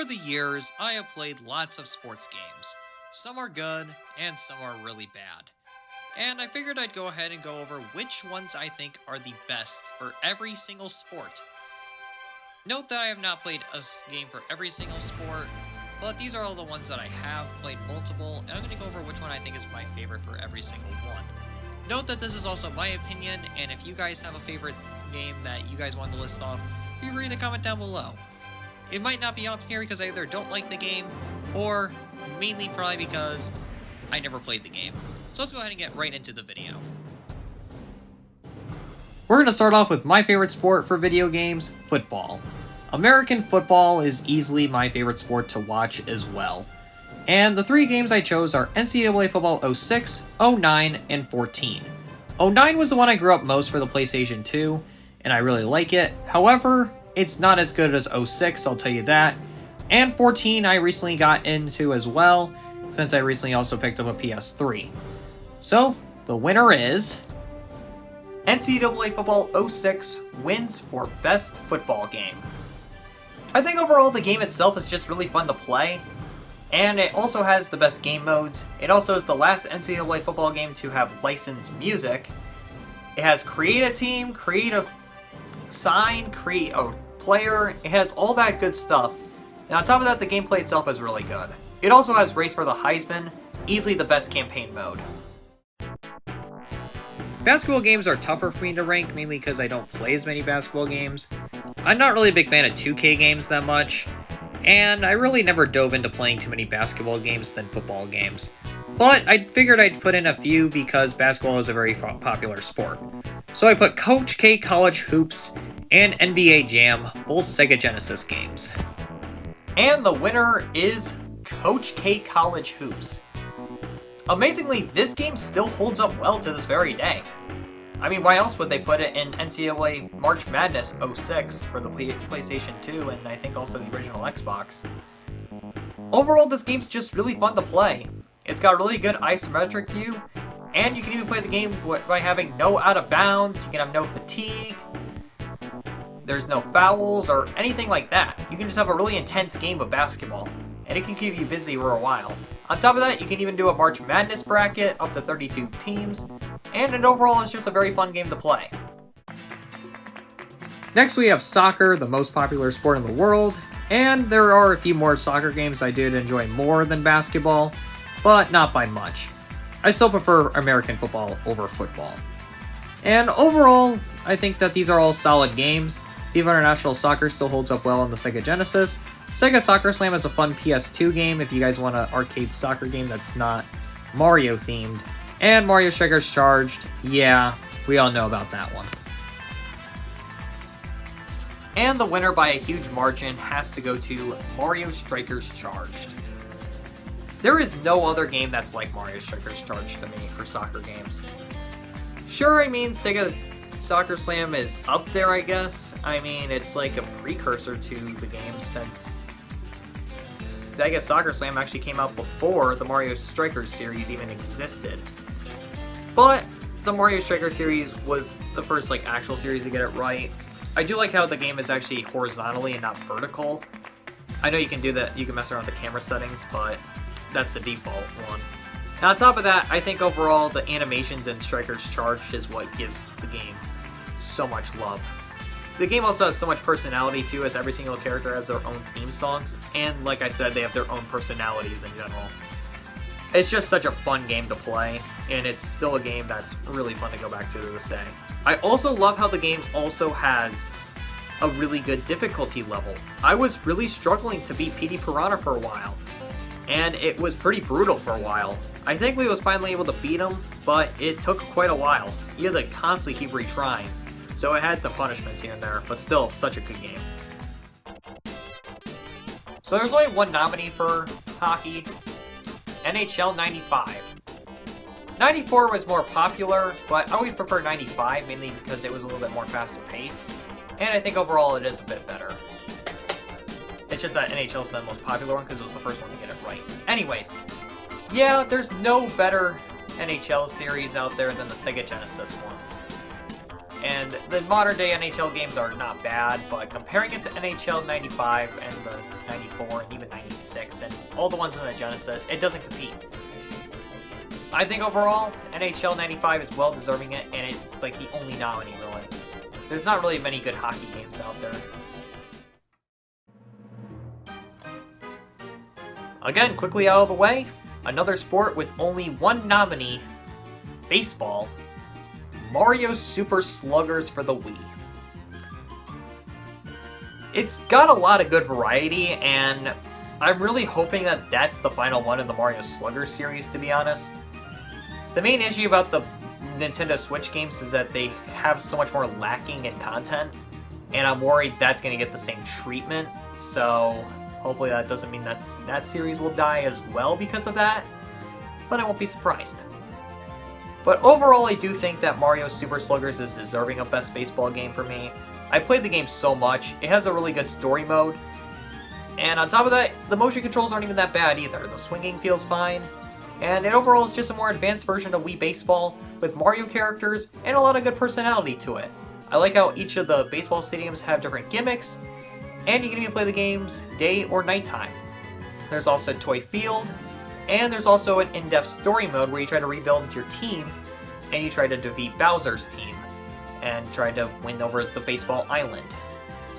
Over the years, I have played lots of sports games. Some are good, and some are really bad. And I figured I'd go ahead and go over which ones I think are the best for every single sport. Note that I have not played a game for every single sport, but these are all the ones that I have played multiple, and I'm going to go over which one I think is my favorite for every single one. Note that this is also my opinion, and if you guys have a favorite game that you guys want to list off, feel free to comment down below. It might not be up here because I either don't like the game, or mainly probably because I never played the game. So let's go ahead and get right into the video. We're going to start off with my favorite sport for video games, football. American football is easily my favorite sport to watch as well. And the three games I chose are NCAA Football 06, 09, and 14. 09 was the one I grew up most for the PlayStation 2, and I really like it. However, it's not as good as 06, I'll tell you that. And 14 I recently got into as well, since I recently also picked up a PS3. So, the winner is NCAA Football 06 wins for Best Football Game. I think overall the game itself is just really fun to play, and it also has the best game modes. It also is the last NCAA football game to have licensed music. It has create a team, create a sign, create a player. It has all that good stuff, and on top of that the gameplay itself is really good. It also has Race for the Heisman, easily the best campaign mode. Basketball games are tougher for me to rank, mainly because I don't play as many basketball games. I'm not really a big fan of 2K games that much, and I really never dove into playing too many basketball games than football games. But I figured I'd put in a few because basketball is a very popular sport. So I put Coach K College Hoops and NBA Jam, both Sega Genesis games. And the winner is Coach K College Hoops. Amazingly, this game still holds up well to this very day. I mean, why else would they put it in NCAA March Madness 06 for the PlayStation 2 and I think also the original Xbox? Overall, this game's just really fun to play. It's got a really good isometric view, and you can even play the game by having no out of bounds, you can have no fatigue, there's no fouls or anything like that. You can just have a really intense game of basketball, and it can keep you busy for a while. On top of that, you can even do a March Madness bracket up to 32 teams, and overall it's just a very fun game to play. Next we have soccer, the most popular sport in the world, and there are a few more soccer games I did enjoy more than basketball, but not by much. I still prefer American football over football. And overall, I think that these are all solid games. FIFA International Soccer still holds up well on the Sega Genesis. Sega Soccer Slam is a fun PS2 game if you guys want an arcade soccer game that's not Mario themed. And Mario Strikers Charged, yeah, we all know about that one. And the winner by a huge margin has to go to Mario Strikers Charged. There is no other game that's like Mario Strikers Charged to me for soccer games. Sure, I mean, Sega Soccer Slam is up there, I guess. I mean, it's like a precursor to the game since Sega Soccer Slam actually came out before the Mario Strikers series even existed. But the Mario Strikers series was the first actual series to get it right. I do like how the game is actually horizontally and not vertical. I know you can do that, you can mess around with the camera settings, but that's the default one. Now on top of that, I think overall the animations in Strikers Charged is what gives the game so much love. The game also has so much personality too, as every single character has their own theme songs, and like I said, they have their own personalities in general. It's just such a fun game to play, and it's still a game that's really fun to go back to this day. I also love how the game also has a really good difficulty level. I was really struggling to beat Petey Piranha for a while, and it was pretty brutal for a while. I think we was finally able to beat him, but it took quite a while. You had to constantly keep retrying, so it had some punishments here and there, but still such a good game. So there's only one nominee for hockey, NHL 95. 94 was more popular, but I always prefer 95, mainly because it was a little bit more faster paced, and I think overall it is a bit better. It's just that NHL is the most popular one because it was the first one to get it right. Anyways, yeah, there's no better NHL series out there than the Sega Genesis ones. And the modern day NHL games are not bad, but comparing it to NHL 95 and the 94 and even 96 and all the ones in the Genesis, it doesn't compete. I think overall, NHL 95 is well deserving it, and it's like the only nominee really. There's not really many good hockey games out there. Again, quickly out of the way, another sport with only one nominee, baseball. Mario Super Sluggers for the Wii. It's got a lot of good variety, and I'm really hoping that that's the final one in the Mario Sluggers series, to be honest. The main issue about the Nintendo Switch games is that they have so much more lacking in content, and I'm worried that's going to get the same treatment, so hopefully that doesn't mean that that series will die as well because of that, but I won't be surprised. But overall, I do think that Mario Super Sluggers is deserving of Best Baseball Game for me. I played the game so much, it has a really good story mode, and on top of that, the motion controls aren't even that bad either. The swinging feels fine, and it overall is just a more advanced version of Wii Baseball with Mario characters and a lot of good personality to it. I like how each of the baseball stadiums have different gimmicks, and you can even play the games day or nighttime. There's also a toy field, and there's also an in-depth story mode where you try to rebuild your team, and you try to defeat Bowser's team, and try to win over the baseball island.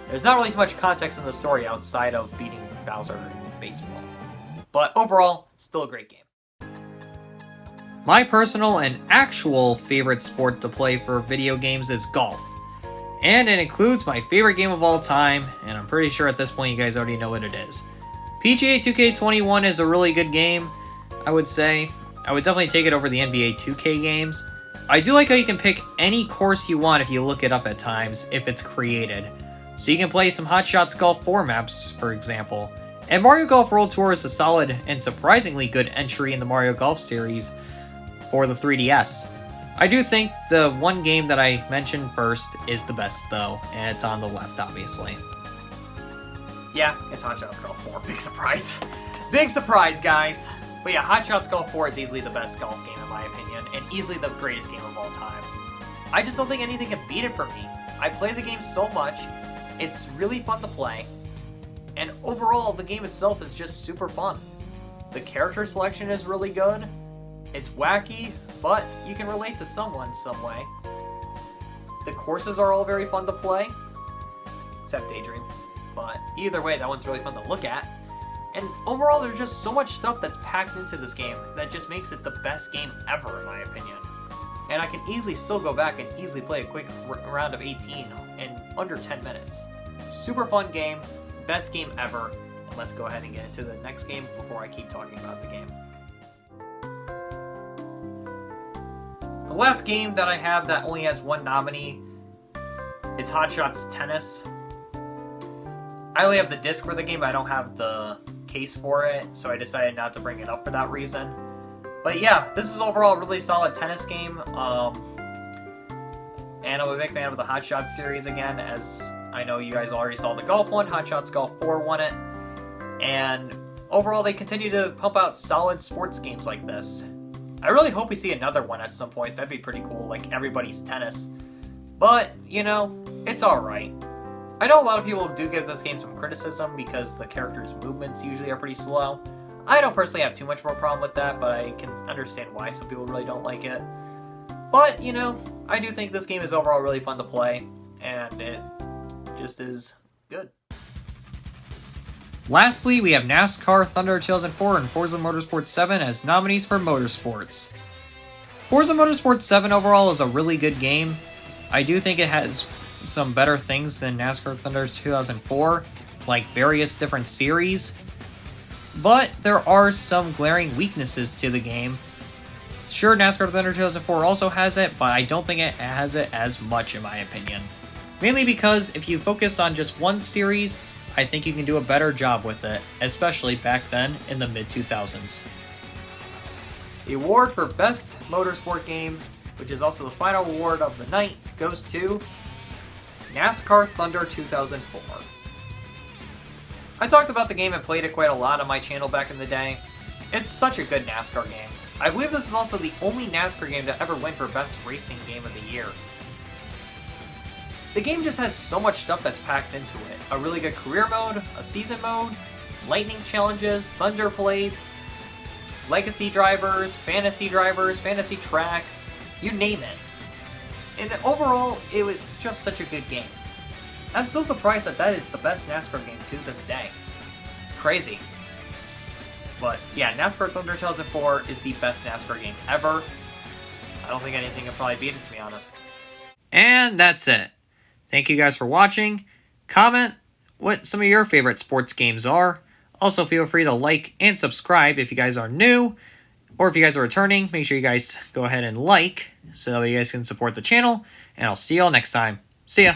There's not really too much context in the story outside of beating Bowser in baseball. But overall, still a great game. My personal and actual favorite sport to play for video games is golf. And it includes my favorite game of all time, and I'm pretty sure at this point you guys already know what it is. PGA 2K21 is a really good game, I would say. I would definitely take it over the NBA 2K games. I do like how you can pick any course you want if you look it up at times, if it's created. So you can play some Hot Shots Golf 4 maps, for example. And Mario Golf World Tour is a solid and surprisingly good entry in the Mario Golf series for the 3DS. I do think the one game that I mentioned first is the best though, and it's on the left, obviously. Yeah, it's Hot Shots Golf 4. Big surprise. Big surprise, guys. But yeah, Hot Shots Golf 4 is easily the best golf game in my opinion, and easily the greatest game of all time. I just don't think anything can beat it for me. I play the game so much, it's really fun to play, and overall, the game itself is just super fun. The character selection is really good, it's wacky, but you can relate to someone some way. The courses are all very fun to play, except Daydream. But either way, that one's really fun to look at. And overall, there's just so much stuff that's packed into this game that just makes it the best game ever, in my opinion. And I can easily still go back and easily play a quick round of 18 in under 10 minutes. Super fun game, best game ever. And let's go ahead and get into the next game before I keep talking about the game. The last game that I have that only has one nominee, it's Hot Shots Tennis. I only have the disc for the game, but I don't have the case for it, so I decided not to bring it up for that reason. But yeah, this is overall a really solid tennis game, and I'm a big fan of the Hot Shots series again, as I know you guys already saw the golf one. Hot Shots Golf 4 won it, and overall they continue to pump out solid sports games like this. I really hope we see another one at some point. That'd be pretty cool, like Everybody's Tennis. But, you know, it's alright. I know a lot of people do give this game some criticism because the characters' movements usually are pretty slow. I don't personally have too much of a problem with that, but I can understand why some people really don't like it. But, you know, I do think this game is overall really fun to play, and it just is good. Lastly, we have NASCAR Thunder 2004 and Forza Motorsport 7 as nominees for Motorsports. Forza Motorsport 7 overall is a really good game. I do think it has some better things than NASCAR Thunder 2004, like various different series, but there are some glaring weaknesses to the game. Sure, NASCAR Thunder 2004 also has it, but I don't think it has it as much in my opinion. Mainly because if you focus on just one series, I think you can do a better job with it, especially back then in the mid-2000s. The award for Best Motorsport Game, which is also the final award of the night, goes to NASCAR Thunder 2004. I talked about the game and played it quite a lot on my channel back in the day. It's such a good NASCAR game. I believe this is also the only NASCAR game to ever win for Best Racing Game of the Year. The game just has so much stuff that's packed into it. A really good career mode, a season mode, lightning challenges, thunder plates, legacy drivers, fantasy tracks, you name it. And overall, it was just such a good game. I'm still surprised that is the best NASCAR game to this day. It's crazy. But yeah, NASCAR Thunder 2004 is the best NASCAR game ever. I don't think anything can probably beat it, to be honest. And that's it. Thank you guys for watching. Comment what some of your favorite sports games are. Also, feel free to like and subscribe if you guys are new. Or if you guys are returning, make sure you guys go ahead and like so that you guys can support the channel. And I'll see y'all next time. See ya.